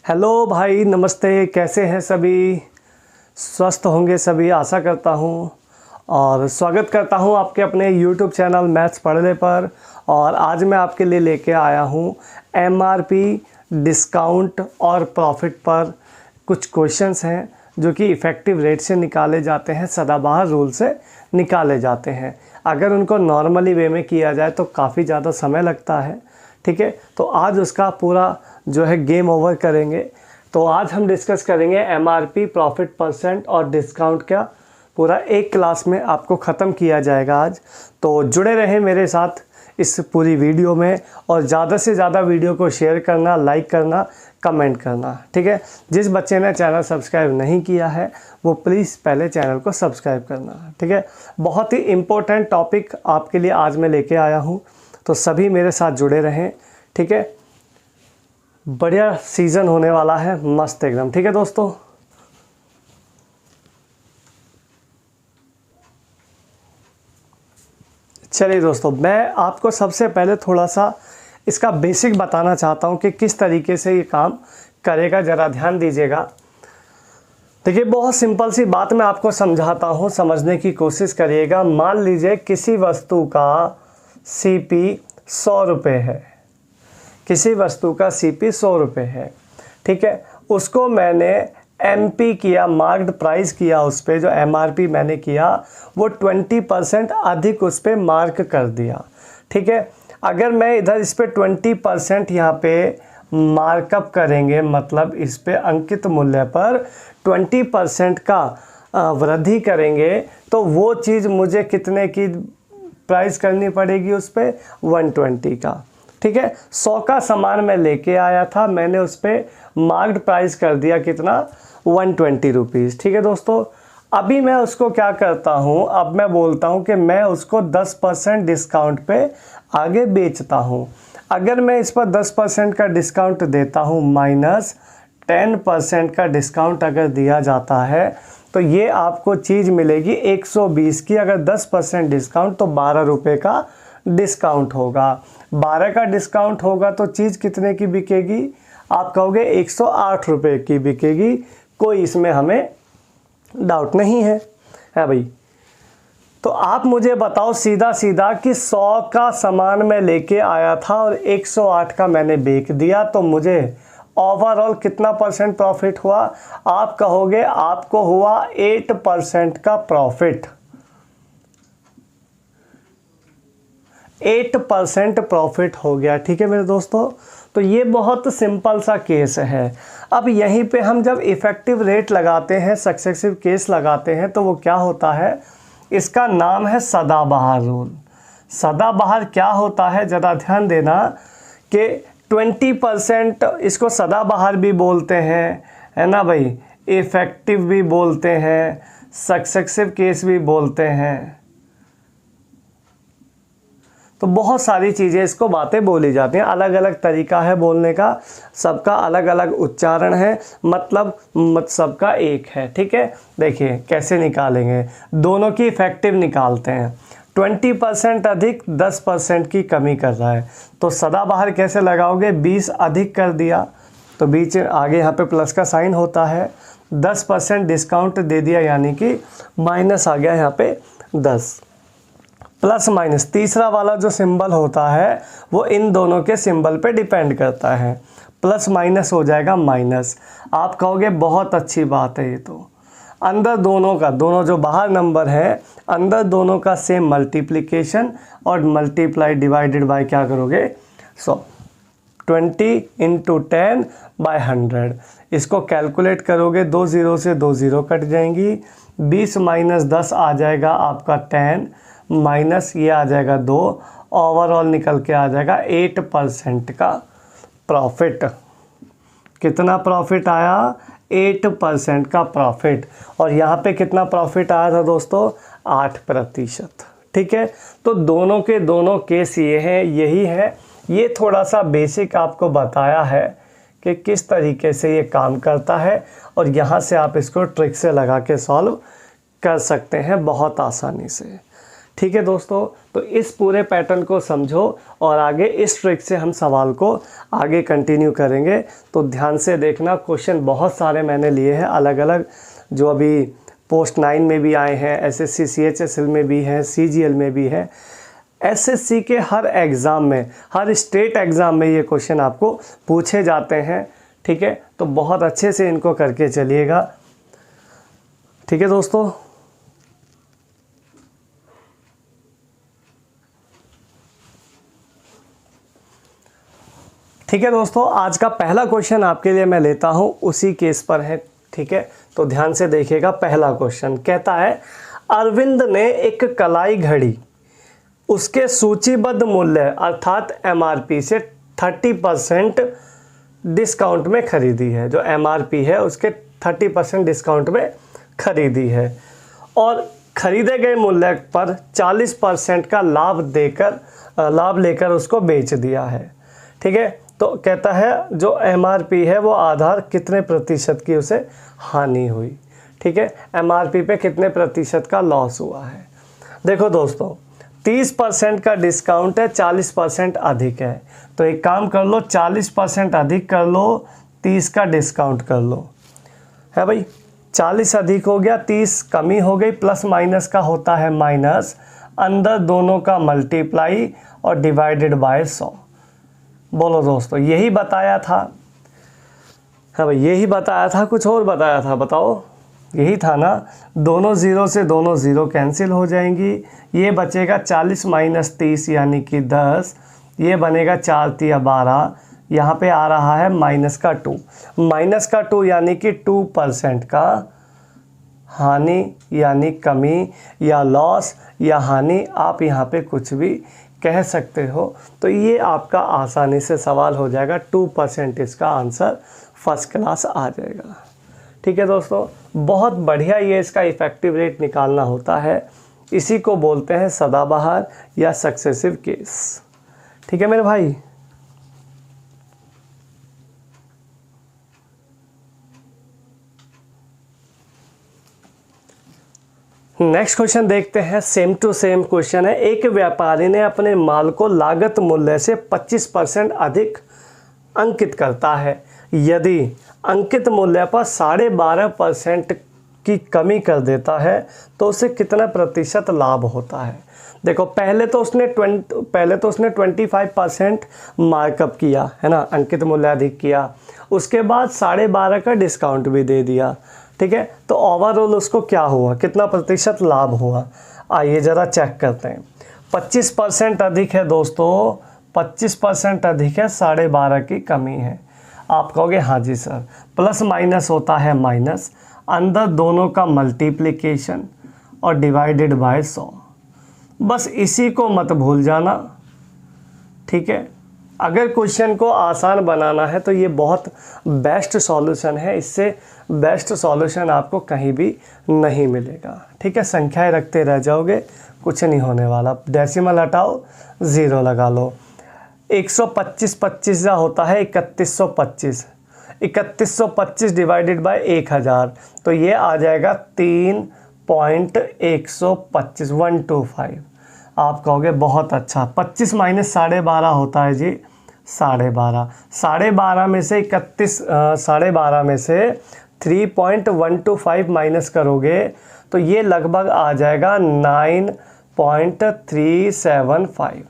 Hello भाई, नमस्ते। कैसे हैं सभी? स्वस्थ होंगे सभी, आशा करता हूँ। और स्वागत करता हूँ आपके अपने YouTube चैनल मैथ्स पढ़ने पर। और आज मैं आपके लिए लेके आया हूँ MRP, डिस्काउंट और प्रॉफिट पर कुछ क्वेश्चंस हैं जो कि इफ़ेक्टिव रेट से निकाले जाते हैं, सदाबहार रूल से निकाले जाते हैं। अगर उनको नॉर्मली वे में किया जाए तो काफ़ी ज़्यादा समय लगता है, ठीक है। तो आज उसका पूरा जो है गेम ओवर करेंगे। तो आज हम डिस्कस करेंगे MRP, प्रॉफिट परसेंट और डिस्काउंट का पूरा एक क्लास में आपको ख़त्म किया जाएगा आज। तो जुड़े रहें मेरे साथ इस पूरी वीडियो में और ज़्यादा से ज़्यादा वीडियो को शेयर करना, लाइक करना, कमेंट करना, ठीक है। जिस बच्चे ने चैनल सब्सक्राइब नहीं किया है वो प्लीज़ पहले चैनल को सब्सक्राइब करना, ठीक है। बहुत ही इम्पोर्टेंट टॉपिक आपके लिए आज मैं लेके आया हूँ, तो सभी मेरे साथ जुड़े रहें, ठीक है। बढ़िया सीज़न होने वाला है, मस्त एकदम, ठीक है दोस्तों। चलिए दोस्तों, मैं आपको सबसे पहले थोड़ा सा इसका बेसिक बताना चाहता हूँ कि किस तरीके से ये काम करेगा। ज़रा ध्यान दीजिएगा। देखिए, बहुत सिंपल सी बात मैं आपको समझाता हूँ, समझने की कोशिश करिएगा। मान लीजिए किसी वस्तु का CP 100 रुपये है, किसी वस्तु का CP 100 रुपये है, ठीक है। उसको मैंने MP किया, मार्क्ड प्राइस किया, उस पर जो MRP मैंने किया वो 20% अधिक उस पर मार्क कर दिया, ठीक है। अगर मैं इधर इस पर 20% यहाँ पे मार्कअप करेंगे, मतलब इस पे अंकित मूल्य पर 20% का वृद्धि करेंगे, तो वो चीज़ मुझे कितने की प्राइस करनी पड़ेगी उस पर? 120 का, ठीक है। 100 का सामान मैं लेके आया था, मैंने उस पर मार्क्ड प्राइस कर दिया कितना? 120 रुपीज़, ठीक है दोस्तों। अभी मैं उसको क्या करता हूँ, अब मैं बोलता हूँ कि मैं उसको 10% डिस्काउंट पे आगे बेचता हूँ। अगर मैं इस पर 10% का डिस्काउंट देता हूँ, माइनस 10% का डिस्काउंट अगर दिया जाता है, तो ये आपको चीज़ मिलेगी 120 की। अगर 10% डिस्काउंट तो 12 रुपये का डिस्काउंट होगा। 12 का डिस्काउंट होगा तो चीज़ कितने की बिकेगी? आप कहोगे 108 रुपये की बिकेगी। कोई इसमें हमें डाउट नहीं है भाई। तो आप मुझे बताओ सीधा सीधा कि 100 का सामान मैं लेके आया था और 108 का मैंने बेच दिया, तो मुझे ओवरऑल कितना परसेंट प्रॉफिट हुआ? आप कहोगे आपको हुआ 8% का प्रॉफिट। 8% प्रॉफिट हो गया, ठीक है मेरे दोस्तों। तो ये बहुत सिंपल सा केस है। अब यहीं पे हम जब इफ़ेक्टिव रेट लगाते हैं, सक्सेसिव केस लगाते हैं, तो वो क्या होता है? इसका नाम है सदाबहार रूल। सदाबहार क्या होता है, ज़रा ध्यान देना कि 20%, इसको सदाबहार भी बोलते हैं, है ना भाई, इफ़ेक्टिव भी बोलते हैं, सक्सेसिव केस भी बोलते हैं। तो बहुत सारी चीज़ें इसको बातें बोली जाती हैं, अलग अलग तरीका है बोलने का, सबका अलग अलग उच्चारण है, मतलब सबका एक है, ठीक है। देखिए कैसे निकालेंगे, दोनों की इफ़ेक्टिव निकालते हैं। 20% अधिक 10% की कमी कर रहा है, तो सदाबहार कैसे लगाओगे? 20 अधिक कर दिया तो बीच आगे यहाँ पे प्लस का साइन होता है। 10% डिस्काउंट दे दिया, यानी कि माइनस आ गया यहाँ पे 10। प्लस माइनस, तीसरा वाला जो सिंबल होता है वो इन दोनों के सिंबल पे डिपेंड करता है। प्लस माइनस हो जाएगा माइनस। आप कहोगे बहुत अच्छी बात है ये तो। अंदर दोनों का, दोनों जो बाहर नंबर है, अंदर दोनों का सेम मल्टीप्लिकेशन और मल्टीप्लाई डिवाइडेड बाय क्या करोगे? 100। 20 × 10/100। इसको कैलकुलेट करोगे, 2 0 से 2 0 कट जाएंगी। 20 माइनस 10 आ जाएगा आपका 10, माइनस ये आ जाएगा 2, ओवरऑल निकल के आ जाएगा 8% का प्रॉफिट। कितना प्रॉफिट आया? 8% का प्रॉफिट। और यहाँ पे कितना प्रॉफिट आया था दोस्तों? 8%, ठीक है। तो दोनों के दोनों केस ये हैं, यही है। ये थोड़ा सा बेसिक आपको बताया है कि किस तरीके से ये काम करता है, और यहाँ से आप इसको ट्रिक से लगा के सॉल्व कर सकते हैं बहुत आसानी से, ठीक है दोस्तों, तो इस पूरे पैटर्न को समझो और आगे इस ट्रिक से हम सवाल को आगे कंटिन्यू करेंगे। तो ध्यान से देखना, क्वेश्चन बहुत सारे मैंने लिए हैं अलग अलग, जो अभी पोस्ट 9 में भी आए हैं, एसएससी सीएचएसएल में भी हैं, सीजीएल में भी है। एसएससी के हर एग्ज़ाम में, हर स्टेट एग्ज़ाम में ये क्वेश्चन आपको पूछे जाते हैं। ठीक है, तो बहुत अच्छे से इनको करके चलिएगा। ठीक है दोस्तों, ठीक है दोस्तों, आज का पहला क्वेश्चन आपके लिए मैं लेता हूं, उसी केस पर है। ठीक है, तो ध्यान से देखिएगा। पहला क्वेश्चन कहता है, अरविंद ने एक कलाई घड़ी उसके सूचीबद्ध मूल्य अर्थात एमआरपी से 30% डिस्काउंट में खरीदी है। जो एमआरपी है उसके 30% डिस्काउंट में खरीदी है और खरीदे गए मूल्य पर 40% का लाभ लेकर उसको बेच दिया है। ठीक है, तो कहता है जो एमआरपी है वो आधार कितने प्रतिशत की उसे हानि हुई। ठीक है, एमआरपी पे कितने प्रतिशत का लॉस हुआ है। देखो दोस्तों, 30% का डिस्काउंट है, 40% अधिक है, तो एक काम कर लो, 40% अधिक कर लो, 30 का डिस्काउंट कर लो। है भाई, 40 अधिक हो गया, 30 कमी हो गई, प्लस माइनस का होता है माइनस, अंदर दोनों का मल्टीप्लाई और डिवाइडेड बाय 100। बोलो दोस्तों, यही बताया था। हाँ भाई, यही बताया था, कुछ और बताया था, बताओ। यही था ना, दोनों ज़ीरो से दोनों ज़ीरो कैंसिल हो जाएंगी, ये बचेगा 40 माइनस 30 यानी कि 10, ये बनेगा 4 तिया 12, यहाँ पे आ रहा है माइनस का 2 यानी कि 2% का हानि यानी कमी या लॉस या हानि, आप यहाँ पे कुछ भी कह सकते हो। तो ये आपका आसानी से सवाल हो जाएगा, 2% इसका आंसर फर्स्ट क्लास आ जाएगा। ठीक है दोस्तों, बहुत बढ़िया ये इसका इफ़ेक्टिव रेट निकालना होता है, इसी को बोलते हैं सदाबहार या सक्सेसिव केस। ठीक है मेरे भाई, नेक्स्ट क्वेश्चन देखते हैं। सेम टू सेम क्वेश्चन है। एक व्यापारी ने अपने माल को लागत मूल्य से 25% अधिक अंकित करता है। यदि अंकित मूल्य पर 12.5% की कमी कर देता है तो उसे कितना प्रतिशत लाभ होता है। देखो, पहले तो उसने 25% मार्कअप किया है ना, अंकित मूल्य अधिक किया, उसके बाद 12.5 का डिस्काउंट भी दे दिया। ठीक है, तो ओवरऑल उसको क्या हुआ, कितना प्रतिशत लाभ हुआ, आइए ज़रा चेक करते हैं। 25% अधिक है दोस्तों, 25% अधिक है, 12.5 की कमी है। आप कहोगे हाँ जी सर, प्लस माइनस होता है माइनस, अंदर दोनों का मल्टीप्लिकेशन और डिवाइडेड बाय 100। बस इसी को मत भूल जाना। ठीक है, अगर क्वेश्चन को आसान बनाना है तो ये बहुत बेस्ट सॉल्यूशन है, इससे बेस्ट सॉल्यूशन आपको कहीं भी नहीं मिलेगा। ठीक है, संख्याएं रखते रह जाओगे, कुछ नहीं होने वाला। डेसिमल हटाओ, 0 लगा लो। 125 25 का होता है 3125, 3125 डिवाइडेड बाय 1000, तो ये आ जाएगा 3.125 125। आप कहोगे बहुत अच्छा, 25 माइनस 12.5 होता है जी 12.5, 12.5 में से 12.5 में से 3.125 माइनस करोगे तो ये लगभग आ जाएगा 9.375।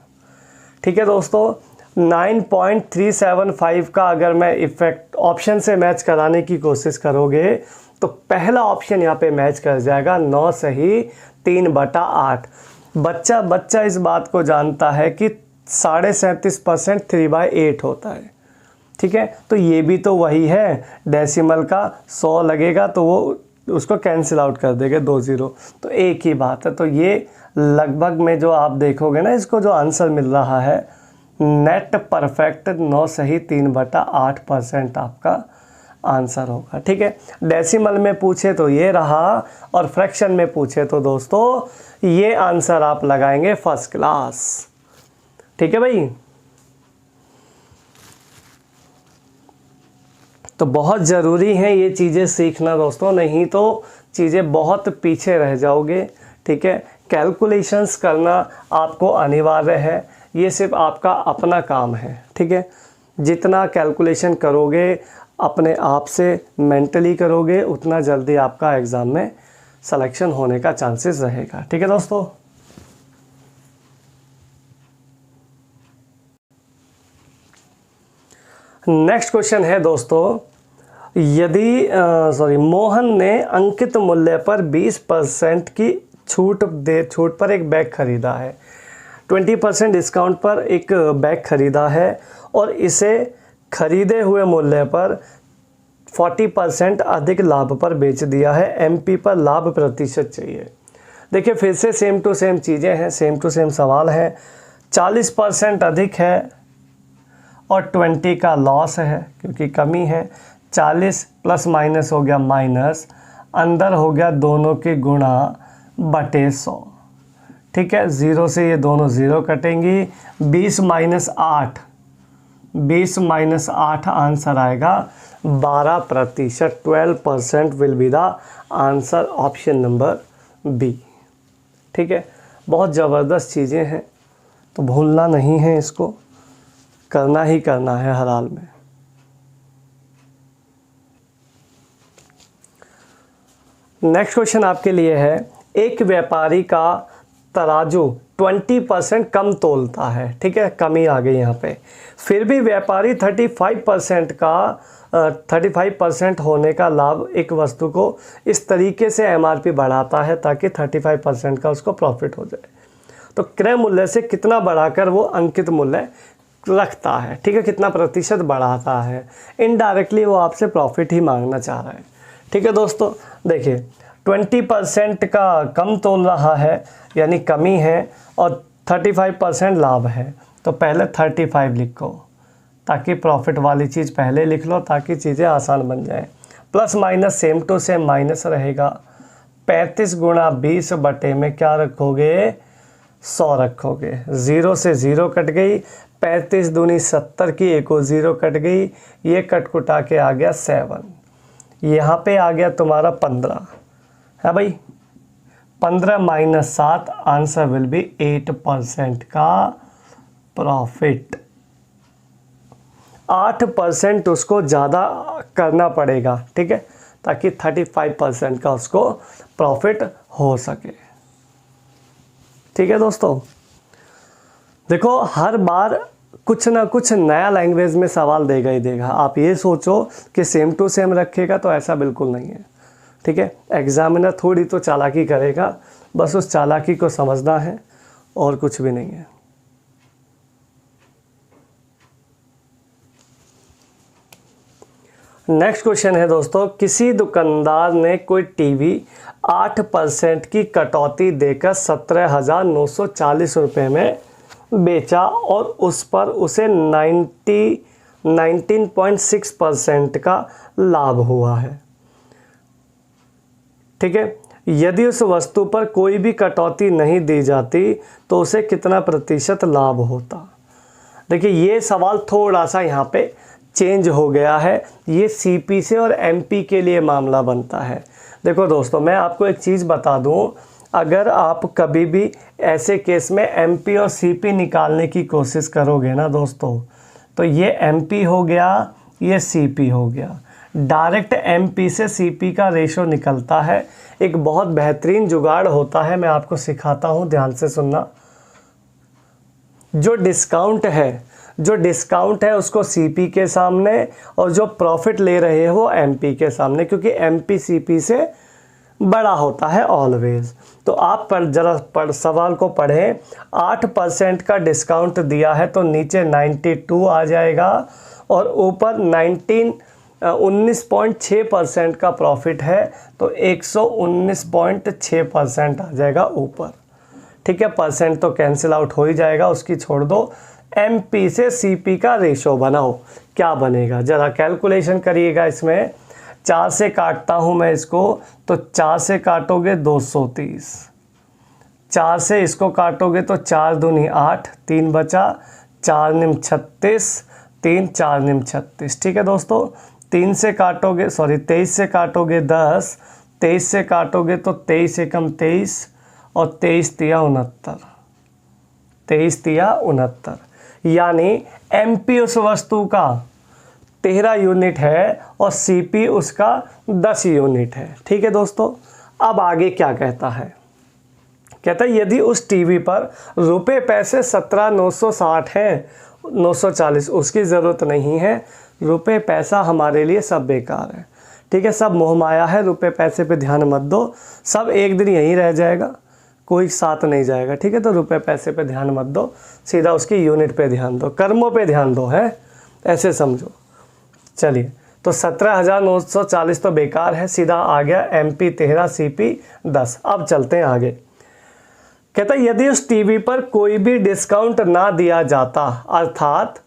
ठीक है दोस्तों, 9.375 का अगर मैं इफेक्ट ऑप्शन से मैच कराने की कोशिश करोगे तो पहला ऑप्शन यहाँ पे मैच कर जाएगा, 9 सही 3/8। बच्चा इस बात को जानता है कि 37.5% 3/8 होता है। ठीक है, तो ये भी तो वही है, डेसिमल का 100 लगेगा तो वो उसको कैंसिल आउट कर देंगे 2 0, तो एक ही बात है। तो ये लगभग में जो आप देखोगे ना, इसको जो आंसर मिल रहा है नेट परफेक्ट 9 सही 3/8% आपका आंसर होगा। ठीक है, डेसिमल में पूछे तो ये रहा और फ्रैक्शन में पूछे तो दोस्तों ये आंसर आप लगाएंगे फर्स्ट क्लास। ठीक है भाई, तो बहुत ज़रूरी है ये चीज़ें सीखना दोस्तों, नहीं तो चीज़ें बहुत पीछे रह जाओगे। ठीक है, कैलकुलेशंस करना आपको अनिवार्य है, ये सिर्फ आपका अपना काम है, ठीक है। जितना कैलकुलेशन करोगे अपने आप से मेंटली करोगे, उतना जल्दी आपका एग्ज़ाम में सिलेक्शन होने का चांसेस रहेगा, ठीक है दोस्तों। नेक्स्ट क्वेश्चन है दोस्तों, यदि मोहन ने अंकित मूल्य पर 20% की छूट पर एक बैग खरीदा है, 20% डिस्काउंट पर एक बैग खरीदा है और इसे खरीदे हुए मूल्य पर 40% अधिक लाभ पर बेच दिया है, एमपी पर लाभ प्रतिशत चाहिए। देखिए फिर से सेम टू सेम चीज़ें हैं, सेम टू सेम सवाल है। 40% अधिक है और 20 का लॉस है क्योंकि कमी है। 40 प्लस माइनस हो गया माइनस, अंदर हो गया दोनों के गुणा बटे 100, ठीक है। 0 से ये दोनों 0 कटेंगी। 20 माइनस 8 आंसर आएगा 12%। 12% will be the answer, option number B, ठीक है। बहुत ज़बरदस्त चीज़ें हैं, तो भूलना नहीं है, इसको करना ही करना है हर हाल में। नेक्स्ट क्वेश्चन आपके लिए है, एक व्यापारी का तराजू 20% कम तोलता है, ठीक है, कमी आ गई यहाँ पे। फिर भी व्यापारी 35% होने का लाभ एक वस्तु को इस तरीके से एमआरपी बढ़ाता है ताकि 35% का उसको प्रॉफिट हो जाए। तो क्रय मूल्य से कितना बढ़ाकर वो अंकित मूल्य रखता है, ठीक है, कितना प्रतिशत बढ़ाता है। इनडायरेक्टली वो आपसे प्रॉफिट ही मांगना चाह रहा है, ठीक है दोस्तों। देखिए 20% का कम तोल रहा है यानी कमी है और 35% लाभ है, तो पहले 35 लिखो ताकि प्रॉफिट वाली चीज़ पहले लिख लो ताकि चीज़ें आसान बन जाए। Plus minus same to same minus रहेगा। 35 गुणा 20 बटे में क्या रखोगे, 100 रखोगे। 0 से 0 कट गई, 35 दूनी 70 की, एक और 0 कट गई, ये कटकुटा के आ गया 7। यहाँ पे आ गया तुम्हारा 15 है भाई। 15 माइनस 7, आंसर विल बी 8% का प्रॉफिट। 8% उसको ज़्यादा करना पड़ेगा, ठीक है, ताकि 35% का उसको प्रॉफिट हो सके, ठीक है दोस्तों। देखो हर बार कुछ ना कुछ नया लैंग्वेज में सवाल देगा ही देगा। आप ये सोचो कि सेम टू सेम रखेगा, तो ऐसा बिल्कुल नहीं है, ठीक है। एग्जामिनर थोड़ी तो चालाकी करेगा, बस उस चालाकी को समझना है और कुछ भी नहीं है। नेक्स्ट क्वेश्चन है दोस्तों, किसी दुकानदार ने कोई टीवी 8% की कटौती देकर 17,940 रुपये में बेचा और उस पर उसे 19.6% का लाभ हुआ है, ठीक है। यदि उस वस्तु पर कोई भी कटौती नहीं दी जाती तो उसे कितना प्रतिशत लाभ होता। देखिए ये सवाल थोड़ा सा यहाँ पे चेंज हो गया है, ये सीपी से और एमपी के लिए मामला बनता है। देखो दोस्तों मैं आपको एक चीज़ बता दूँ, अगर आप कभी भी ऐसे केस में एमपी और सीपी निकालने की कोशिश करोगे ना दोस्तों, तो ये एमपी हो गया, ये सीपी हो गया। डायरेक्ट एमपी से सीपी का रेशो निकलता है। एक बहुत बेहतरीन जुगाड़ होता है, मैं आपको सिखाता हूँ, ध्यान से सुनना। जो डिस्काउंट है उसको सीपी के सामने और जो प्रॉफिट ले रहे हैं वो एमपी के सामने, क्योंकि एमपी सीपी से बड़ा होता है ऑलवेज। तो आप जरा सवाल को पढ़ें। 8% का डिस्काउंट दिया है तो नीचे 92 आ जाएगा और ऊपर 19.6% का प्रॉफिट है तो 119.6% आ जाएगा ऊपर, ठीक है। परसेंट तो कैंसिल आउट हो ही जाएगा, उसकी छोड़ दो। एमपी से सीपी का रेशो बनाओ, क्या बनेगा ज़रा कैलकुलेशन करिएगा। इसमें 4 से काटता हूँ मैं इसको, तो 4 से काटोगे 230, 4 से इसको काटोगे तो 4 दूनी 8, 3 बचा, 4 निम 36, 3 4 निम 36, ठीक है दोस्तों। 3 से काटोगे 23 से काटोगे 10, 23 से काटोगे तो 23 एकम 23 और 23 तिया 69, 23 तिया 69, यानी MP उस वस्तु का 13 यूनिट है और CP उसका 10 यूनिट है। ठीक है दोस्तों, अब आगे क्या कहता है, कहता है यदि उस टीवी पर रुपए पैसे 17,960 हैं, 940 उसकी ज़रूरत नहीं है, रुपए पैसा हमारे लिए सब बेकार है। ठीक है, सब मोहमाया है, रुपए पैसे पे ध्यान मत दो, सब एक दिन यहीं रह जाएगा, कोई साथ नहीं जाएगा। ठीक है, तो रुपए पैसे पे ध्यान मत दो, सीधा उसकी यूनिट पे ध्यान दो, कर्मों पे ध्यान दो, है ऐसे समझो। चलिए, तो 17,940 तो बेकार है, सीधा आ गया MP 13 CP 10। अब चलते हैं आगे, कहता है यदि उस टीवी पर कोई भी डिस्काउंट ना दिया जाता, अर्थात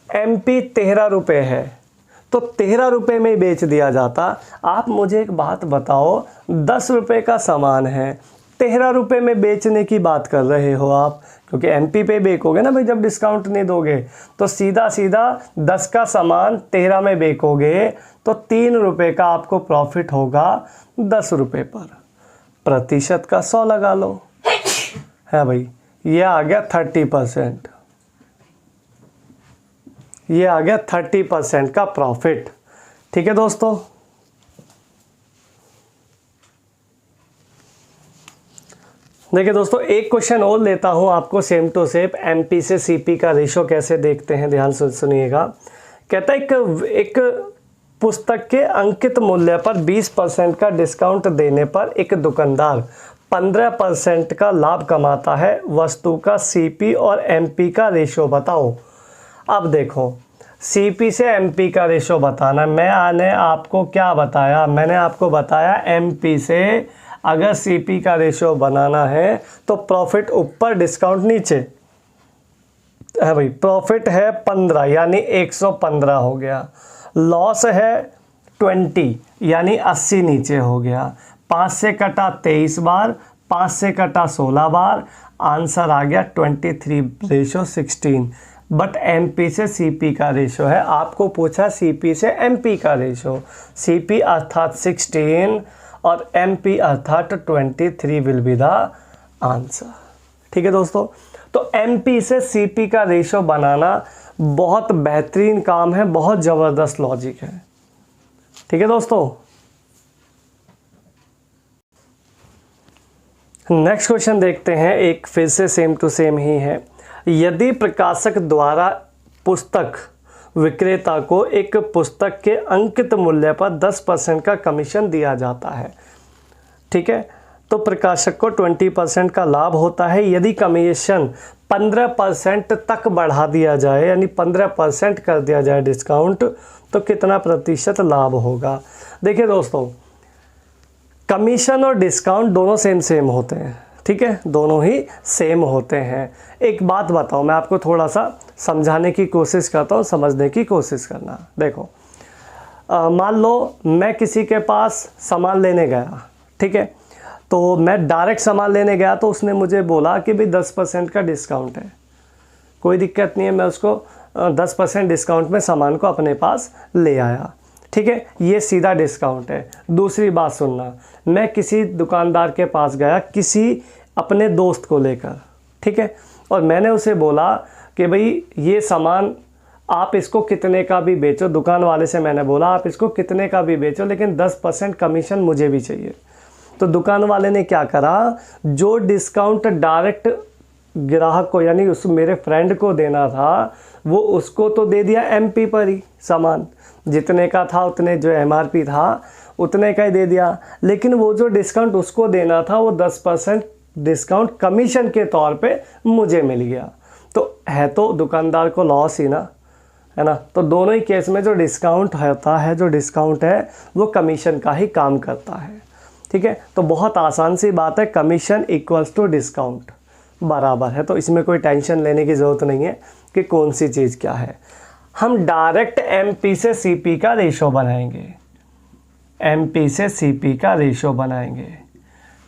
MP 13 रुपये है तो 13 रुपये में बेच दिया जाता। आप मुझे एक बात बताओ, 10 रुपये का सामान है, 13 रुपये में बेचने की बात कर रहे हो आप, क्योंकि MP पे बेकोगे ना भाई, जब डिस्काउंट नहीं दोगे तो सीधा सीधा 10 का सामान 13 में बेकोगे तो 3 रुपये का आपको प्रॉफिट होगा 10 रुपये पर। प्रतिशत का 100 लगा लो, है भाई, ये आ गया 30%, ये आ गया 30% का प्रॉफिट। ठीक है दोस्तों, देखिए दोस्तों, एक क्वेश्चन और लेता हूं आपको सेम टू सेम, MP से CP का रेशो कैसे देखते हैं, ध्यान से सुनिएगा। कहता है एक पुस्तक के अंकित मूल्य पर 20% का डिस्काउंट देने पर एक दुकानदार 15% का लाभ कमाता है, वस्तु का CP और MP का रेशो बताओ। अब देखो, CP से MP का रेशो बताना, मैंने आपको क्या बताया, मैंने आपको बताया MP से अगर CP का रेशो बनाना है तो प्रॉफिट ऊपर डिस्काउंट नीचे है भाई। प्रॉफिट है 15 यानी 115 हो गया, लॉस है 20 यानी 80 नीचे हो गया, 5 से कटा 23 बार, 5 से कटा 16 बार, आंसर आ गया 23/16। बट MP से CP का रेशो है, आपको पूछा CP से MP का रेशो, CP अर्थात 16 और MP अर्थात 23 विल बी द आंसर। ठीक है दोस्तों, तो MP से CP का रेशो बनाना बहुत बेहतरीन काम है, बहुत ज़बरदस्त लॉजिक है। ठीक है दोस्तों, नेक्स्ट क्वेश्चन देखते हैं, एक फिर से सेम टू सेम ही है। यदि प्रकाशक द्वारा पुस्तक विक्रेता को एक पुस्तक के अंकित मूल्य पर 10% का कमीशन दिया जाता है, ठीक है, तो प्रकाशक को 20% का लाभ होता है। यदि कमीशन 15% तक बढ़ा दिया जाए, यानी 15% कर दिया जाए डिस्काउंट, तो कितना प्रतिशत लाभ होगा। देखिए दोस्तों, कमीशन और डिस्काउंट दोनों सेम होते हैं, ठीक है, दोनों ही सेम होते हैं। एक बात बताओ, मैं आपको थोड़ा सा समझाने की कोशिश करता हूँ, समझने की कोशिश करना। देखो, मान लो मैं किसी के पास सामान लेने गया, ठीक है, तो मैं डायरेक्ट सामान लेने गया तो उसने मुझे बोला कि भाई 10% का डिस्काउंट है, कोई दिक्कत नहीं है, मैं उसको 10% डिस्काउंट में सामान को अपने पास ले आया। ठीक है, ये सीधा डिस्काउंट है। दूसरी बात सुनना, मैं किसी दुकानदार के पास गया किसी अपने दोस्त को लेकर, ठीक है, और मैंने उसे बोला कि भाई ये सामान आप इसको कितने का भी बेचो, दुकान वाले से मैंने बोला आप इसको कितने का भी बेचो, लेकिन 10% कमीशन मुझे भी चाहिए। तो दुकान वाले ने क्या करा, जो डिस्काउंट डायरेक्ट ग्राहक को यानी उस मेरे फ्रेंड को देना था, वो उसको तो दे दिया MP पर ही, सामान जितने का था उतने, जो MRP था उतने का ही दे दिया, लेकिन वो जो डिस्काउंट उसको देना था वो 10% डिस्काउंट कमीशन के तौर पे मुझे मिल गया। तो है तो दुकानदार को लॉस ही ना, है ना। तो दोनों ही केस में जो डिस्काउंट होता है, जो डिस्काउंट है वो कमीशन का ही काम करता है। ठीक है, तो बहुत आसान सी बात है, कमीशन इक्वल्स टू डिस्काउंट बराबर है, तो इसमें कोई टेंशन लेने की ज़रूरत नहीं है कि कौन सी चीज़ क्या है। हम डायरेक्ट MP से CP का रेशो बनाएंगे, MP से CP का रेशो बनाएंगे।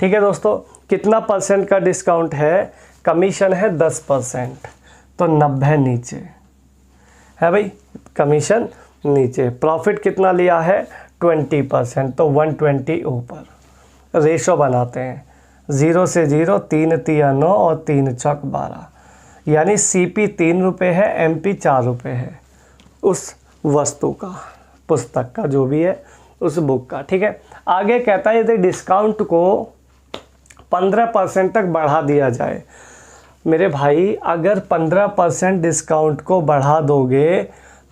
ठीक है दोस्तों, कितना परसेंट का डिस्काउंट है, कमीशन है 10%, तो 90 नीचे है भाई, कमीशन नीचे। प्रॉफिट कितना लिया है 20%, तो 120 ऊपर। रेशो बनाते हैं, 0 से 0, 3 तिया 9 और 3 चौक 12, यानी CP 3 रुपये है, MP 4 रुपये है उस वस्तु का, पुस्तक का, जो भी है उस बुक का। ठीक है, आगे कहता है यदि डिस्काउंट को 15% तक बढ़ा दिया जाए। मेरे भाई अगर 15% डिस्काउंट को बढ़ा दोगे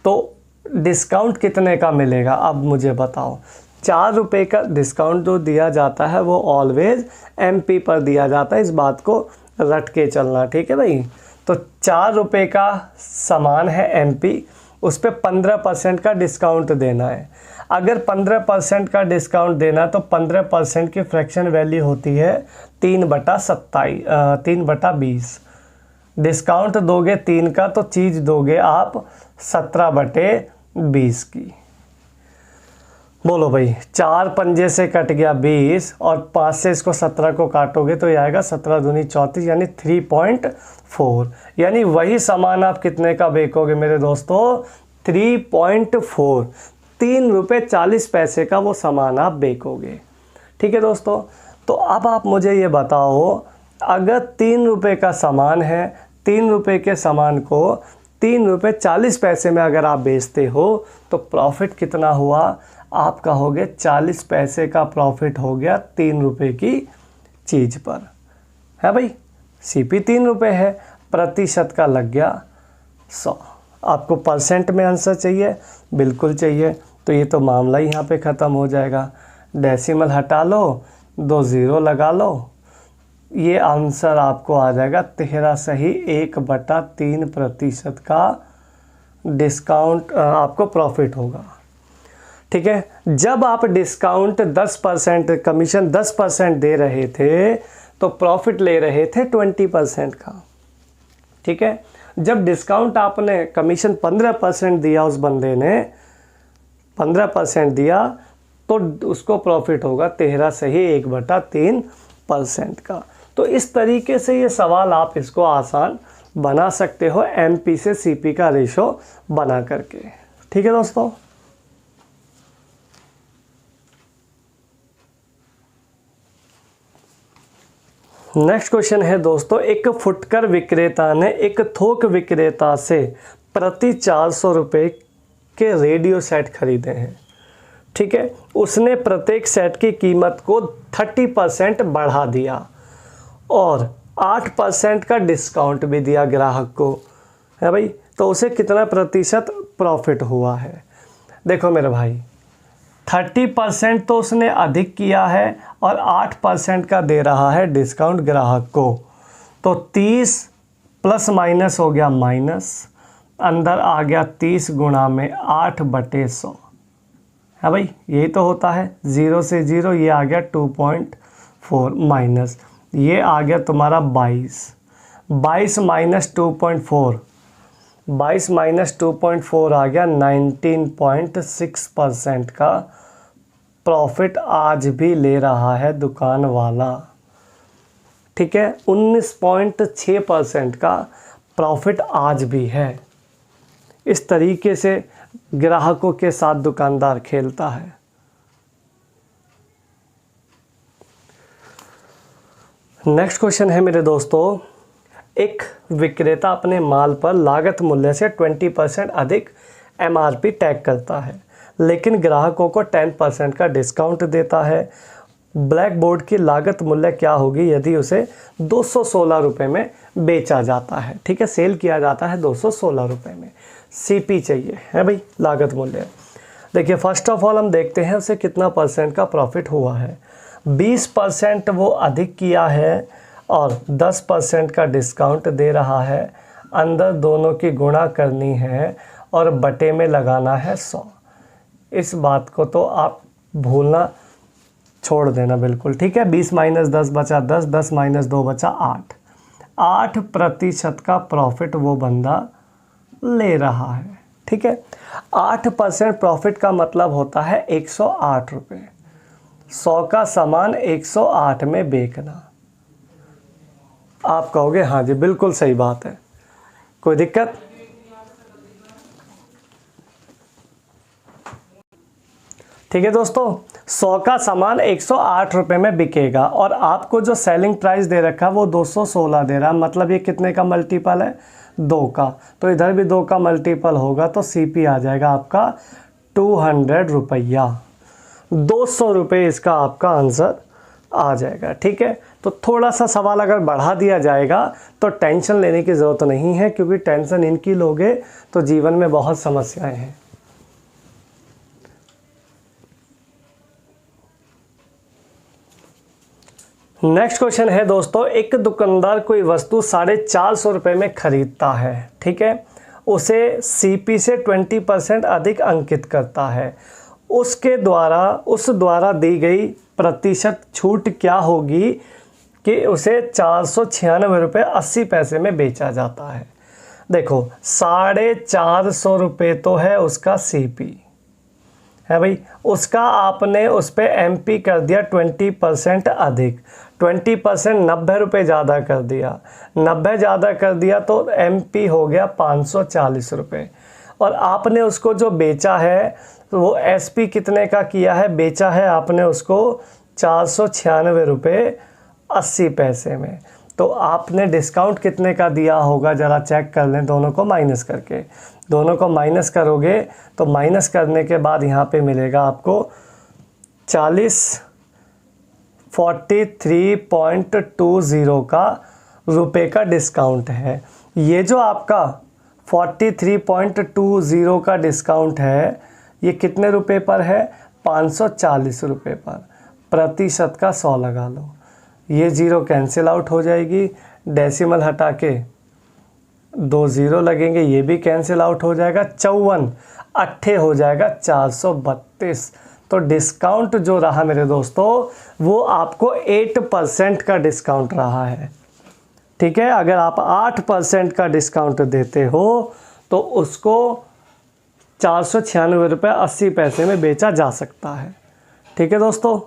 तो डिस्काउंट कितने का मिलेगा, अब मुझे बताओ। 4 रुपये का डिस्काउंट जो दिया जाता है वो ऑलवेज MP पर दिया जाता है, इस बात को रट के चलना। ठीक है भाई, तो 4 रुपये का सामान है MP, उस पर 15% का डिस्काउंट देना है। अगर 15% का डिस्काउंट देना तो 15% की फ्रैक्शन वैल्यू होती है 3/20। डिस्काउंट दोगे 3 का तो चीज़ दोगे आप 17/20 की। बोलो भाई, 4 पंजे से कट गया 20 और 5 से इसको 17 को काटोगे तो ये आएगा 17 दूनी 34, यानी 3.4। यानी वही सामान आप कितने का बेचोगे मेरे दोस्तों, 3.4, 3 रुपये 40 पैसे का वो सामान आप बेचोगे। ठीक है दोस्तों, तो अब आप मुझे ये बताओ, अगर 3 रुपये का सामान है, 3 रुपये के सामान को 3 रुपये 40 पैसे में अगर आप बेचते हो तो प्रॉफिट कितना हुआ, आप कहोगे 40 पैसे का प्रॉफिट हो गया 3 रुपये की चीज़ पर, है भाई। CP 3 रुपये है, प्रतिशत का लग गया 100। आपको परसेंट में आंसर चाहिए, बिल्कुल चाहिए, तो ये तो मामला ही यहाँ पे ख़त्म हो जाएगा। डेसिमल हटा लो, 2 ज़ीरो लगा लो, ये आंसर आपको आ जाएगा 13 सही 1/3% का डिस्काउंट आपको प्रॉफिट होगा। ठीक है, जब आप डिस्काउंट 10%, कमीशन 10% दे रहे थे तो प्रॉफिट ले रहे थे 20% का। ठीक है, जब डिस्काउंट आपने कमीशन 15% दिया, उस बंदे ने 15% दिया तो उसको प्रॉफिट होगा 13 सही 1/3% का। तो इस तरीके से ये सवाल आप इसको आसान बना सकते हो MP से CP का रेशो बना करके। ठीक है दोस्तों, नेक्स्ट क्वेश्चन है दोस्तों, एक फुटकर विक्रेता ने एक थोक विक्रेता से प्रति 400 रुपये के रेडियो सेट खरीदे हैं। ठीक है, उसने प्रत्येक सेट की कीमत को 30% बढ़ा दिया और 8% का डिस्काउंट भी दिया ग्राहक को, है भाई। तो उसे कितना प्रतिशत प्रॉफिट हुआ है। देखो मेरे भाई, 30% तो उसने अधिक किया है और 8% का दे रहा है डिस्काउंट ग्राहक को, तो 30 प्लस माइनस हो गया माइनस, अंदर आ गया 30 गुणा में 8/100, है भाई। यही तो होता है, 0 से 0, ये आ गया 2.4 माइनस, ये आ गया तुम्हारा 22 माइनस 2.4, 22 माइनस 2.4 आ गया 19.6% का प्रॉफिट आज भी ले रहा है दुकान वाला। ठीक है, 19.6% का प्रॉफिट आज भी है। इस तरीके से ग्राहकों के साथ दुकानदार खेलता है। नेक्स्ट क्वेश्चन है मेरे दोस्तों, एक विक्रेता अपने माल पर लागत मूल्य से 20% अधिक MRP टैग करता है, लेकिन ग्राहकों को 10% का डिस्काउंट देता है। ब्लैक बोर्ड की लागत मूल्य क्या होगी यदि उसे 216 रुपये में बेचा जाता है। ठीक है, सेल किया जाता है 216 रुपये में। CP चाहिए, है भाई, लागत मूल्य। देखिए, फर्स्ट ऑफ ऑल हम देखते हैं उसे कितना परसेंट का प्रॉफिट हुआ है। 20% वो अधिक किया है और 10% का डिस्काउंट दे रहा है। अंदर दोनों की गुणा करनी है और बटे में लगाना है 100। इस बात को तो आप भूलना छोड़ देना बिल्कुल। ठीक है, 20 माइनस 10 बचा 10, 10 माइनस 2 बचा 8। 8% का प्रॉफिट वो बंदा ले रहा है। ठीक है, 8% प्रॉफिट का मतलब होता है 108 रुपये। 100 का सामान 108 में बेचना। आप कहोगे हाँ जी बिल्कुल सही बात है, कोई दिक्कत। ठीक है दोस्तों, 100 का सामान 108 रुपये में बिकेगा और आपको जो सेलिंग प्राइस दे रखा है वो 216 दे रहा है, मतलब ये कितने का मल्टीपल है, 2 का। तो इधर भी 2 का मल्टीपल होगा तो CP आ जाएगा आपका 200 रुपया, 200 रुपये इसका आपका आंसर आ जाएगा। ठीक है, तो थोड़ा सा सवाल अगर बढ़ा दिया जाएगा तो टेंशन लेने की ज़रूरत नहीं है, क्योंकि टेंशन इनकी लोगे तो जीवन में बहुत समस्याएं हैं। नेक्स्ट क्वेश्चन है दोस्तों, एक दुकानदार कोई वस्तु 450 रुपये में खरीदता है, ठीक है, उसे CP से 20% अधिक अंकित करता है, उस द्वारा दी गई प्रतिशत छूट क्या होगी कि उसे 496 रुपये 80 पैसे में बेचा जाता है। देखो 450 रुपये तो है उसका CP है भाई, उसका आपने उस पर MP कर दिया 20% अधिक, 20% 90 रुपये ज़्यादा कर दिया, 90 ज़्यादा कर दिया तो MP हो गया 540 रुपये, और आपने उसको जो बेचा है वो SP कितने का किया है, बेचा है आपने उसको 496 रुपये 80 पैसे में। तो आपने डिस्काउंट कितने का दिया होगा ज़रा चेक कर लें, दोनों को माइनस करके, दोनों को माइनस करोगे तो माइनस करने के बाद यहाँ पे मिलेगा आपको 43.20 का रुपए का डिस्काउंट है। ये जो आपका 43.20 का डिस्काउंट है ये कितने रुपए पर है, 540 रुपये पर। प्रतिशत का 100 लगा लो, ये 0 कैंसिल आउट हो जाएगी, डेसिमल हटा के 2 0 लगेंगे, ये भी कैंसिल आउट हो जाएगा, 54 अट्ठे हो जाएगा 432। तो डिस्काउंट जो रहा मेरे दोस्तों वो आपको 8% का डिस्काउंट रहा है। ठीक है, अगर आप 8% का डिस्काउंट देते हो तो उसको 496 रुपये 80 पैसे में बेचा जा सकता है। ठीक है दोस्तों,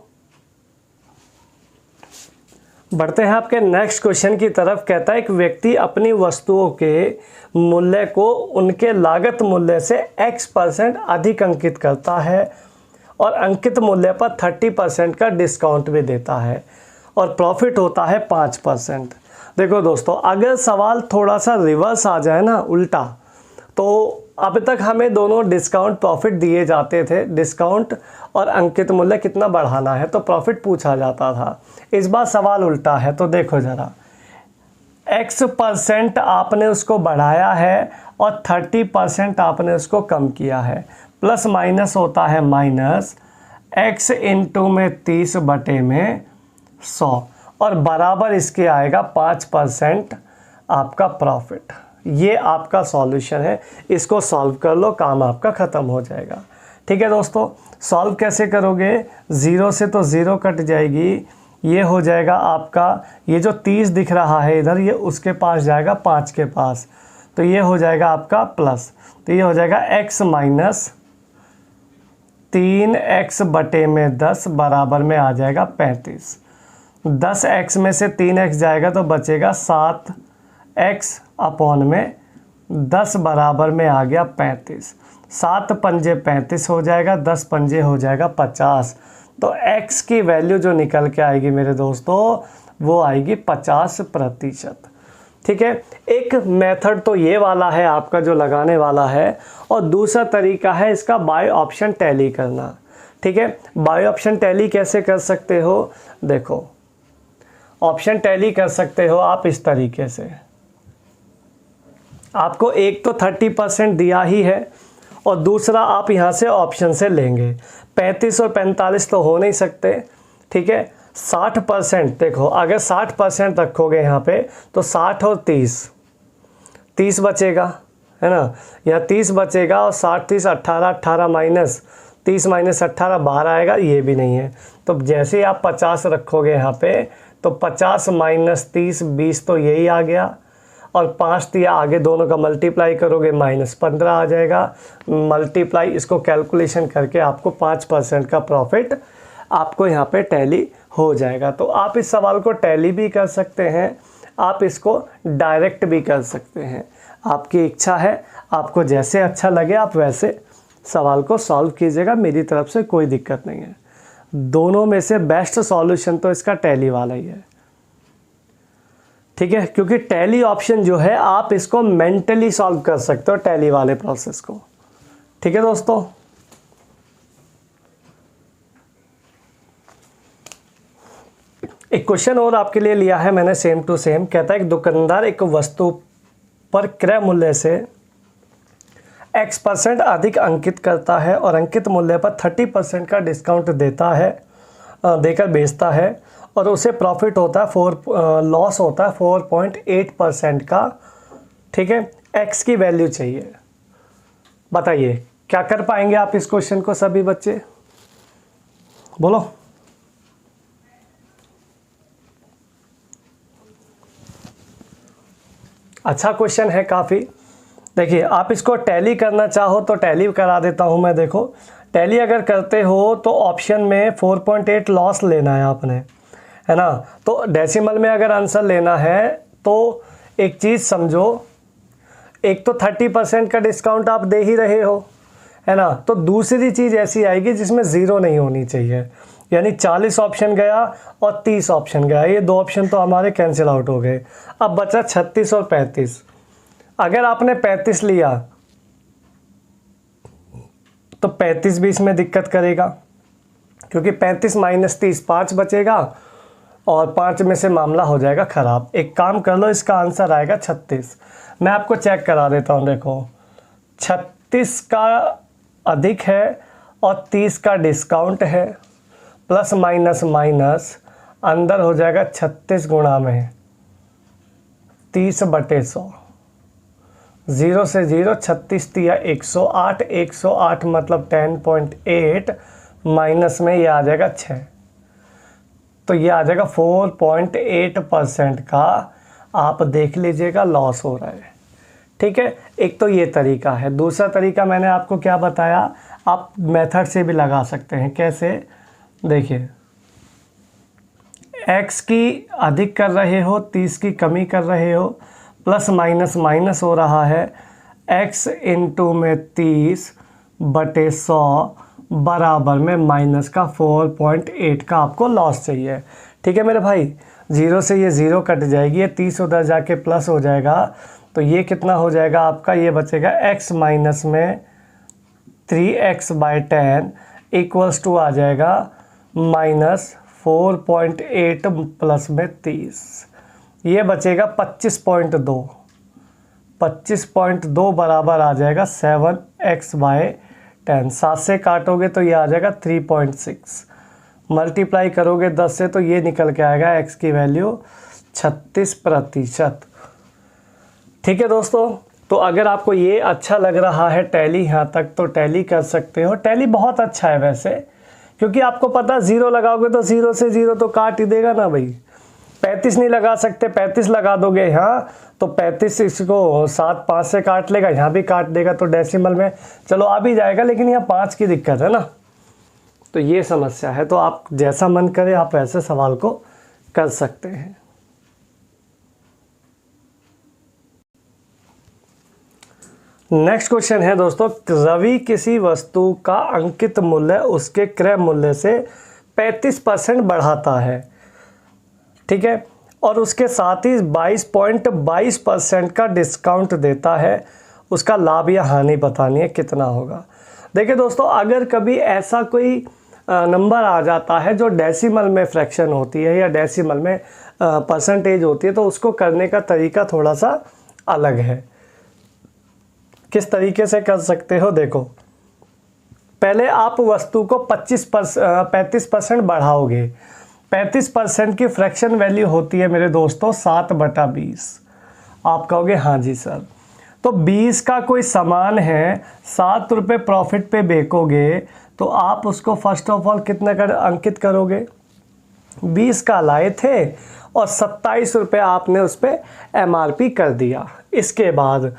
बढ़ते हैं आपके नेक्स्ट क्वेश्चन की तरफ। कहता है एक व्यक्ति अपनी वस्तुओं के मूल्य को उनके लागत मूल्य से X% अधिक अंकित करता है और अंकित मूल्य पर 30% का डिस्काउंट भी देता है और प्रॉफिट होता है 5%। देखो दोस्तों, अगर सवाल थोड़ा सा रिवर्स आ जाए ना, उल्टा, तो अब तक हमें दोनों डिस्काउंट प्रॉफिट दिए जाते थे, डिस्काउंट और अंकित मूल्य कितना बढ़ाना है तो प्रॉफिट पूछा जाता था। इस बार सवाल उल्टा है, तो देखो ज़रा, X% आपने उसको बढ़ाया है और 30% आपने उसको कम किया है। प्लस माइनस होता है माइनस, X इंटू में 30 बटे में 100 और बराबर इसके आएगा 5% आपका प्रॉफिट। ये आपका सॉल्यूशन है, इसको सॉल्व कर लो, काम आपका ख़त्म हो जाएगा। ठीक है दोस्तों, सॉल्व कैसे करोगे, 0 से तो 0 कट जाएगी, ये हो जाएगा आपका, ये जो 30 दिख रहा है इधर, ये उसके पास जाएगा 5 के पास, तो ये हो जाएगा आपका प्लस, तो ये हो जाएगा x माइनस 3x बटे में 10 बराबर में आ जाएगा 35। 10x में से 3x जाएगा तो बचेगा 7x अपॉन में 10 बराबर में आ गया 35। 7 पंजे 35 हो जाएगा, 10 पंजे हो जाएगा 50। तो x की वैल्यू जो निकल के आएगी मेरे दोस्तों वो आएगी 50%। ठीक है, एक मेथड तो ये वाला है आपका जो लगाने वाला है, और दूसरा तरीका है इसका बाय ऑप्शन टैली करना। ठीक है, बाय ऑप्शन टैली कैसे कर सकते हो, देखो ऑप्शन टैली कर सकते हो आप इस तरीके से, आपको एक तो 30% दिया ही है और दूसरा आप यहाँ से ऑप्शन से लेंगे। 35 और 45 तो हो नहीं सकते, ठीक है, 60%, देखो अगर 60% रखोगे यहाँ पे तो 60 और 30 बचेगा, है ना, यहाँ 30 बचेगा और 60 30 18 18 माइनस 30 माइनस 18 12 आएगा, ये भी नहीं है। तो जैसे ही आप 50 रखोगे यहाँ पे तो 50 माइनस 30 20 तो यही आ गया, और 5 दिया आगे दोनों का मल्टीप्लाई करोगे -15 आ जाएगा। मल्टीप्लाई इसको कैलकुलेशन करके आपको 5% का प्रॉफिट आपको यहाँ पे टैली हो जाएगा। तो आप इस सवाल को टैली भी कर सकते हैं, आप इसको डायरेक्ट भी कर सकते हैं, आपकी इच्छा है, आपको जैसे अच्छा लगे आप वैसे सवाल को सॉल्व कीजिएगा, मेरी तरफ से कोई दिक्कत नहीं है। दोनों में से बेस्ट सॉल्यूशन तो इसका टैली वाला ही है, ठीक है, क्योंकि टैली ऑप्शन जो है आप इसको मेंटली सॉल्व कर सकते हो टैली वाले प्रोसेस को, ठीक है दोस्तों। एक क्वेश्चन और आपके लिए लिया है मैंने सेम टू सेम। कहता है एक दुकानदार एक वस्तु पर क्रय मूल्य से X% अधिक अंकित करता है और अंकित मूल्य पर 30% का डिस्काउंट देकर बेचता है और उसे प्रॉफिट होता है लॉस होता है 4.8% का, ठीक है। X की वैल्यू चाहिए, बताइए क्या कर पाएंगे आप इस क्वेश्चन को सभी बच्चे, बोलो। अच्छा क्वेश्चन है काफ़ी। देखिए आप इसको टैली करना चाहो तो टैली करा देता हूँ मैं। देखो टैली अगर करते हो तो ऑप्शन में 4.8 लॉस लेना है आपने, है ना। तो डेसिमल में अगर आंसर लेना है तो एक चीज़ समझो, एक तो 30% का डिस्काउंट आप दे ही रहे हो, है ना। तो दूसरी चीज़ ऐसी आएगी जिसमें ज़ीरो नहीं होनी चाहिए, यानी 40 ऑप्शन गया और 30 ऑप्शन गया, ये दो ऑप्शन तो हमारे कैंसिल आउट हो गए। अब बचा 36 और 35। अगर आपने 35 लिया तो 35 भी इसमें दिक्कत करेगा, क्योंकि 35 माइनस 30 5 बचेगा और 5 में से मामला हो जाएगा ख़राब। एक काम कर लो, इसका आंसर आएगा 36। मैं आपको चेक करा देता हूँ। देखो 36 का अधिक है और 30 का डिस्काउंट है, प्लस माइनस माइनस अंदर हो जाएगा 36 गुणा में 30/100, 0 से 0, 36 तिया 108, 108 मतलब 10.8 माइनस में ये आ जाएगा 6, तो ये आ जाएगा 4.8% का आप देख लीजिएगा लॉस हो रहा है, ठीक है। एक तो ये तरीका है। दूसरा तरीका मैंने आपको क्या बताया, आप मेथड से भी लगा सकते हैं। कैसे, देखिए x की अधिक कर रहे हो, 30 की कमी कर रहे हो, प्लस माइनस माइनस हो रहा है, x इंटू में 30/100 बराबर में माइनस का 4.8 का आपको लॉस चाहिए, ठीक है मेरे भाई। 0 से ये 0 कट जाएगी, ये 30 उधर जाके प्लस हो जाएगा, तो ये कितना हो जाएगा आपका, ये बचेगा x माइनस में 3x/10 इक्वल्स टू आ जाएगा माइनस 4.8 प्लस में 30, ये बचेगा 25.2, 25.2 बराबर आ जाएगा 7x/10। 7 से काटोगे तो ये आ जाएगा 3.6, मल्टीप्लाई करोगे 10 से तो ये निकल के आएगा x की वैल्यू 36%, ठीक है दोस्तों। तो अगर आपको ये अच्छा लग रहा है टैली यहाँ तक, तो टैली कर सकते हो। टैली बहुत अच्छा है वैसे, क्योंकि आपको पता 0 लगाओगे तो 0 से 0 तो काट ही देगा ना भाई। 35 नहीं लगा सकते, 35 लगा दोगे यहाँ तो 35 इसको 7 5 से काट लेगा, यहाँ भी काट देगा, तो डेसिमल में चलो आ भी जाएगा, लेकिन यहाँ 5 की दिक्कत है ना, तो ये समस्या है। तो आप जैसा मन करे आप ऐसे सवाल को कर सकते हैं। नेक्स्ट क्वेश्चन है दोस्तों, रवि किसी वस्तु का अंकित मूल्य उसके क्रय मूल्य से 35% बढ़ाता है, ठीक है, और उसके साथ ही 22.22% का डिस्काउंट देता है। उसका लाभ या हानि बतानी है, कितना होगा। देखिए दोस्तों, अगर कभी ऐसा कोई नंबर आ जाता है जो डेसिमल में फ्रैक्शन होती है या डेसिमल में परसेंटेज होती है, तो उसको करने का तरीका थोड़ा सा अलग है। किस तरीके से कर सकते हो, देखो पहले आप वस्तु को 35% बढ़ाओगे। 35% की फ्रैक्शन वैल्यू होती है मेरे दोस्तों 7/20। आप कहोगे हाँ जी सर, तो 20 का कोई सामान है, 7 रुपये प्रॉफिट पे बेचोगे, तो आप उसको फर्स्ट ऑफ ऑल कितना कर अंकित करोगे, 20 का लाए थे और 27 रुपये आपने उस पर MRP कर दिया। इसके बाद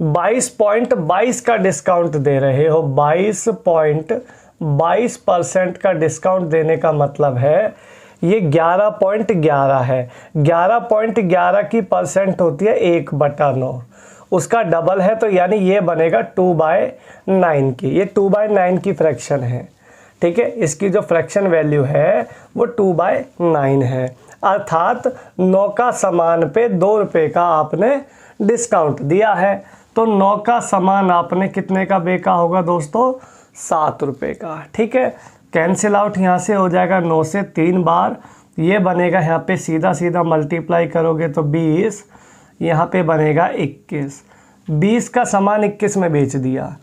22.22 का डिस्काउंट दे रहे हो। 22.22% का डिस्काउंट देने का मतलब है ये 11.11 है। 11.11 की परसेंट होती है 1/9, उसका डबल है, तो यानी ये बनेगा 2/9 की, ये 2/9 की फ्रैक्शन है, ठीक है, इसकी जो फ्रैक्शन वैल्यू है वो 2/9 है, अर्थात 9 का सामान पे 2 रुपये का आपने डिस्काउंट दिया है। तो 9 का सामान आपने कितने का बेचा होगा दोस्तों? 7 रुपये का। ठीक है, कैंसिल आउट यहाँ से हो जाएगा 9 से 3 बार, ये बनेगा यहाँ पे सीधा सीधा मल्टीप्लाई करोगे तो 20, यहाँ पे बनेगा 21। 20 का सामान 21 में बेच दिया,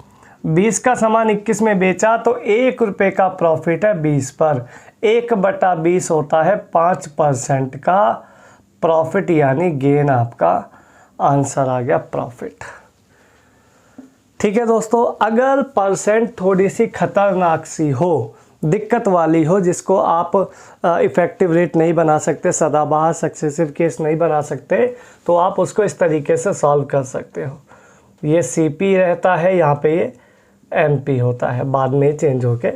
20 का सामान 21 में बेचा तो 1 रुपये का प्रॉफिट है 20 पर। 1/20 होता है 5% का प्रॉफिट, यानी गेन आपका आंसर आ गया प्रॉफिट। ठीक है दोस्तों, अगर परसेंट थोड़ी सी खतरनाक सी हो, दिक्कत वाली हो, जिसको आप इफ़ेक्टिव रेट नहीं बना सकते, सदाबहार सक्सेसिव केस नहीं बना सकते, तो आप उसको इस तरीके से सॉल्व कर सकते हो। ये CP रहता है, यहाँ पे ये MP होता है, बाद में चेंज होके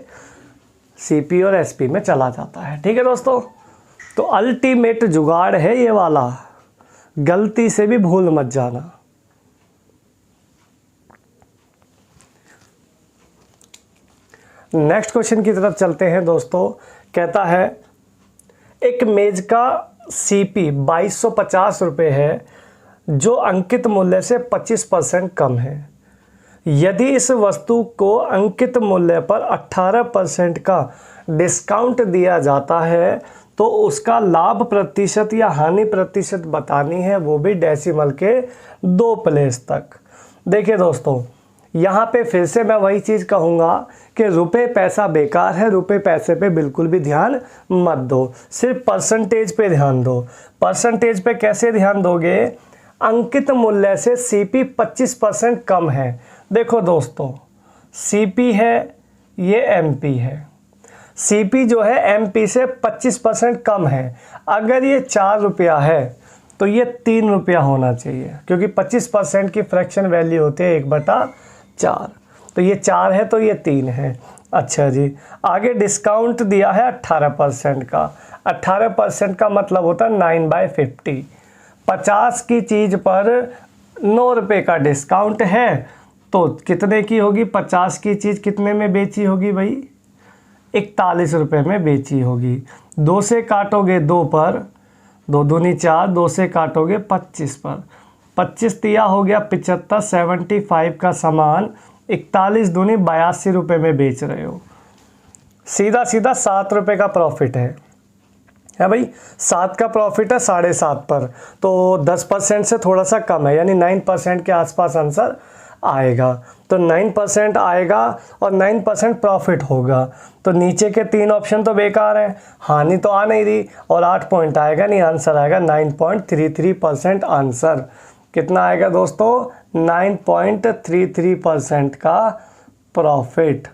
CP और SP में चला जाता है। ठीक है दोस्तों, तो अल्टीमेट जुगाड़ है ये वाला, गलती से भी भूल मत जाना। नेक्स्ट क्वेश्चन की तरफ चलते हैं दोस्तों। कहता है एक मेज का CP 2250 रुपये है जो अंकित मूल्य से 25% कम है। यदि इस वस्तु को अंकित मूल्य पर 18% का डिस्काउंट दिया जाता है तो उसका लाभ प्रतिशत या हानि प्रतिशत बतानी है, वो भी डेसिमल के 2 प्लेस तक। देखिए दोस्तों, यहाँ पे फिर से मैं वही चीज़ कहूँगा कि रुपए पैसा बेकार है, रुपए पैसे पे बिल्कुल भी ध्यान मत दो, सिर्फ परसेंटेज पे ध्यान दो। परसेंटेज पे कैसे ध्यान दोगे? अंकित मूल्य से CP 25% कम है। देखो दोस्तों, CP है, ये MP है। CP जो है MP से 25% कम है। अगर ये 4 रुपया है तो ये 3 रुपया होना चाहिए, क्योंकि 25% की फ्रैक्शन वैल्यू होती है 1/4। तो ये 4 है तो ये 3 है। अच्छा जी, आगे डिस्काउंट दिया है 18% का। 18% का मतलब होता है 9/50। 50 की चीज़ पर 9 रुपये का डिस्काउंट है तो कितने की होगी? 50 की चीज़ कितने में बेची होगी भाई? 41 रुपये में बेची होगी। 2 से काटोगे 2 पर, 2 दूनी 4, 2 से काटोगे 25 पर, 25 दिया हो गया 75। 75 का सामान 41 दूनी 82 रुपये में बेच रहे हो। सीधा सीधा 7 रुपये का प्रॉफिट है भाई। 7 का प्रॉफिट है 7.5 पर, तो 10% से थोड़ा सा कम है, यानी 9% के आसपास आंसर आएगा। तो 9% आएगा और 9% प्रॉफिट होगा। तो नीचे के 3 ऑप्शन तो बेकार हैं, हानि तो आ नहीं रही, और 8 पॉइंट आएगा नहीं, आंसर आएगा 9.33% आंसर। कितना आएगा दोस्तों? 9.33% का प्रॉफिट।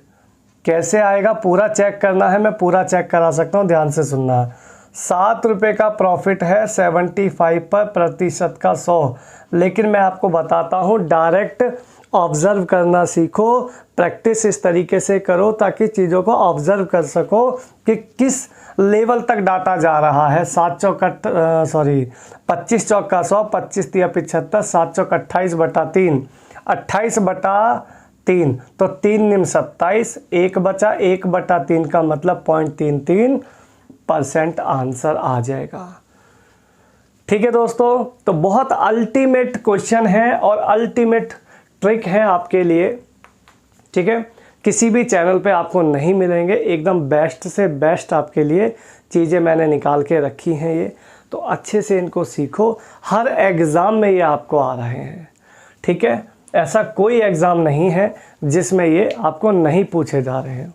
कैसे आएगा पूरा चेक करना है, मैं पूरा चेक करा सकता हूँ, ध्यान से सुनना। 7 रुपये का प्रॉफिट है 75 पर, प्रतिशत का 100। लेकिन मैं आपको बताता हूँ, डायरेक्ट ऑब्ज़र्व करना सीखो, प्रैक्टिस इस तरीके से करो ताकि चीज़ों को ऑब्ज़र्व कर सको कि किस लेवल तक डाटा जा रहा है। 25 चौका 100, 25 तिया 75, 7 चौक 28/3, 28/3, तो 3 निम 27, 1 बचा, 1/3 का मतलब 0.33% आंसर आ जाएगा। ठीक है दोस्तों, तो बहुत अल्टीमेट क्वेश्चन है और अल्टीमेट ट्रिक है आपके लिए। ठीक है, किसी भी चैनल पे आपको नहीं मिलेंगे, एकदम बेस्ट से बेस्ट आपके लिए चीज़ें मैंने निकाल के रखी हैं ये, तो अच्छे से इनको सीखो। हर एग्ज़ाम में ये आपको आ रहे हैं। ठीक है, ऐसा कोई एग्ज़ाम नहीं है जिसमें ये आपको नहीं पूछे जा रहे हैं।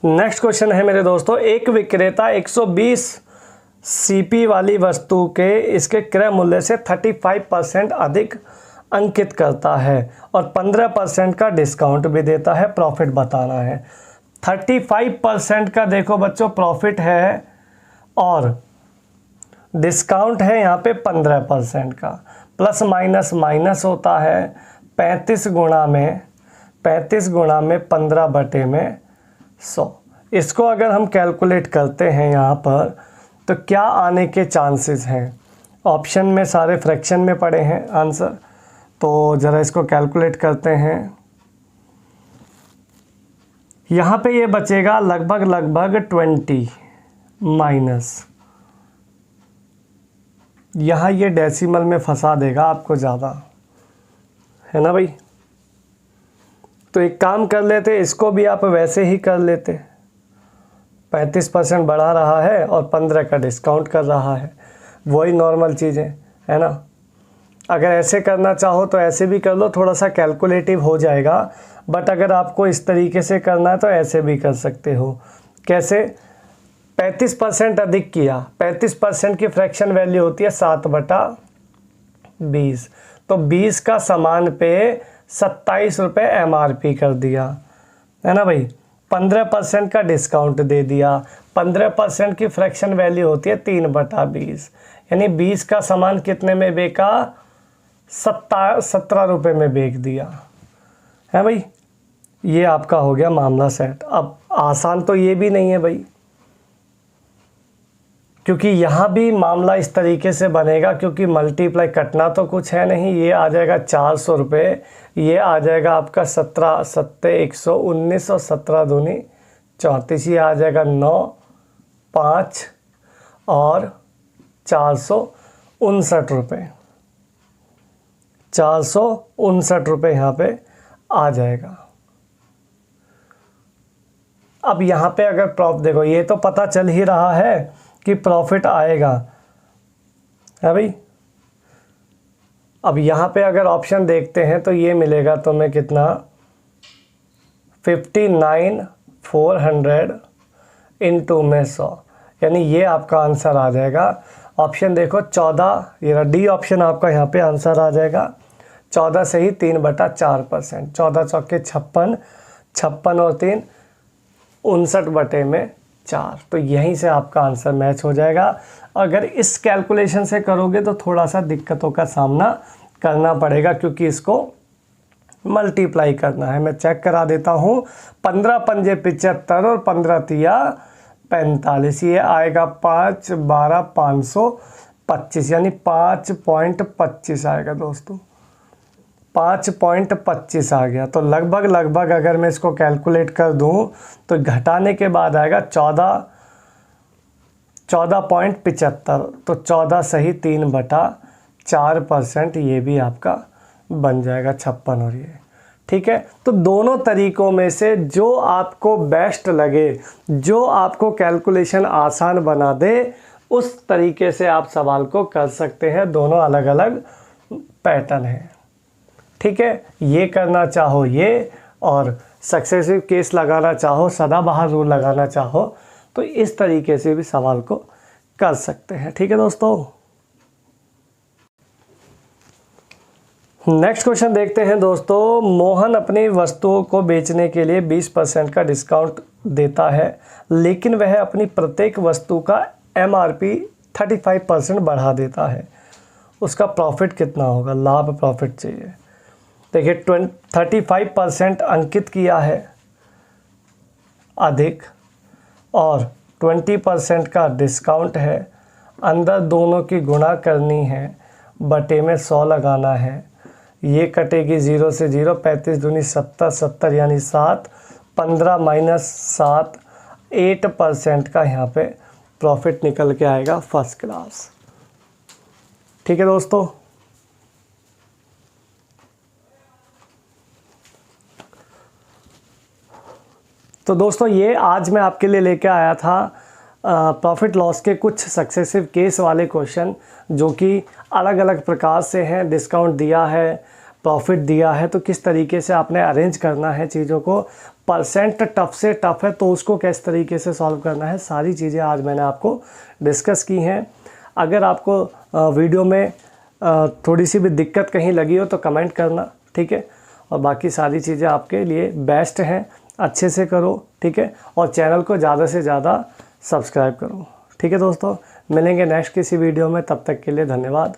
नेक्स्ट क्वेश्चन है मेरे दोस्तों, एक विक्रेता 120 CP वाली वस्तु के इसके क्रय मूल्य से 35% अधिक अंकित करता है और 15% का डिस्काउंट भी देता है, प्रॉफिट बताना है। 35% का देखो बच्चों प्रॉफिट है और डिस्काउंट है यहाँ पे 15% का, प्लस माइनस माइनस होता है। 35 गुणा में 15/100। इसको अगर हम कैलकुलेट करते हैं यहाँ पर तो क्या आने के चांसेस हैं? ऑप्शन में सारे फ्रैक्शन में पड़े हैं आंसर, तो ज़रा इसको कैलकुलेट करते हैं। यहाँ पे ये बचेगा लगभग 20 माइनस, यहाँ ये डेसिमल में फंसा देगा आपको ज़्यादा, है ना भाई। तो एक काम कर लेते, इसको भी आप वैसे ही कर लेते, 35% बढ़ा रहा है और 15 का डिस्काउंट कर रहा है, वही नॉर्मल चीज़ें, है ना। अगर ऐसे करना चाहो तो ऐसे भी कर लो, थोड़ा सा कैलकुलेटिव हो जाएगा, बट अगर आपको इस तरीके से करना है तो ऐसे भी कर सकते हो। कैसे? 35% अधिक किया, 35% की फ्रैक्शन वैल्यू होती है 7/20, तो 20 का सामान पे 27 रुपये MRP कर दिया, है ना भाई। 15% का डिस्काउंट दे दिया, 15% की फ्रैक्शन वैल्यू होती है 3/20, यानी 20 का सामान कितने में बेचा? 17 रुपये में बेच दिया, है भाई। ये आपका हो गया मामला सेट। अब आसान तो ये भी नहीं है भाई, क्योंकि यहाँ भी मामला इस तरीके से बनेगा, क्योंकि मल्टीप्लाई कटना तो कुछ है नहीं, ये आ जाएगा 400 रुपये, ये आ जाएगा आपका 17 सत्ते 119 और 17 दूनी 34, ये आ जाएगा 9 5 और 459 रुपये, 459 रुपये यहाँ पे आ जाएगा। अब यहाँ पे अगर प्रॉफिट देखो, ये तो पता चल ही रहा है कि प्रॉफिट आएगा, है भाई। अब यहाँ पे अगर ऑप्शन देखते हैं तो ये मिलेगा तुम्हें कितना? 59,400 इंटू में 100, यानी ये आपका आंसर आ जाएगा। ऑप्शन देखो 14, ये डी ऑप्शन आपका यहाँ पे आंसर आ जाएगा। 14 से ही 3/4%, 14 चौके 56, 56 और 3 59/4, तो यहीं से आपका आंसर मैच हो जाएगा। अगर इस कैलकुलेशन से करोगे तो थोड़ा सा दिक्कतों का सामना करना पड़ेगा, क्योंकि इसको मल्टीप्लाई करना है। मैं चेक करा देता हूँ, 15 पंजे 75 और 15 तिया 45, ये आएगा 5 12 525, यानी 5.25 आएगा दोस्तों, 5.25 आ गया। तो लगभग अगर मैं इसको कैलकुलेट कर दूं तो घटाने के बाद आएगा 14.75, तो 14 सही 3/4%, ये भी आपका बन जाएगा 56 और ये, ठीक है। तो दोनों तरीकों में से जो आपको बेस्ट लगे, जो आपको कैलकुलेशन आसान बना दे, उस तरीके से आप सवाल को कर सकते हैं। दोनों अलग अलग पैटर्न हैं, ठीक है। ये करना चाहो ये, और सक्सेसिव केस लगाना चाहो, सदाबहार रूल लगाना चाहो, तो इस तरीके से भी सवाल को कर सकते हैं, ठीक है दोस्तों। नेक्स्ट क्वेश्चन देखते हैं दोस्तों। मोहन अपनी वस्तुओं को बेचने के लिए 20% का डिस्काउंट देता है, लेकिन वह अपनी प्रत्येक वस्तु का MRP 35% बढ़ा देता है, उसका प्रॉफिट कितना होगा? लाभ प्रॉफिट चाहिए। देखिए 35% अंकित किया है अधिक, और 20% का डिस्काउंट है, अंदर दोनों की गुणा करनी है, बटे में 100 लगाना है, ये कटेगी 0 से 0, 35 दूनी 70, 70 यानी 7, 15 माइनस 7, 8% का यहाँ पे प्रॉफिट निकल के आएगा फर्स्ट क्लास, ठीक है दोस्तों। तो दोस्तों ये आज मैं आपके लिए लेके आया था प्रॉफिट लॉस के कुछ सक्सेसिव केस वाले क्वेश्चन, जो कि अलग अलग प्रकार से हैं। डिस्काउंट दिया है, प्रॉफिट दिया है, तो किस तरीके से आपने अरेंज करना है चीज़ों को। परसेंट टफ से टफ है, तो उसको किस तरीके से सॉल्व करना है, सारी चीज़ें आज मैंने आपको डिस्कस की हैं। अगर आपको वीडियो में थोड़ी सी भी दिक्कत कहीं लगी हो तो कमेंट करना, ठीक है। और बाकी सारी चीज़ें आपके लिए बेस्ट हैं, अच्छे से करो, ठीक है। और चैनल को ज़्यादा से ज़्यादा सब्सक्राइब करो, ठीक है दोस्तों। मिलेंगे नेक्स्ट किसी वीडियो में, तब तक के लिए धन्यवाद।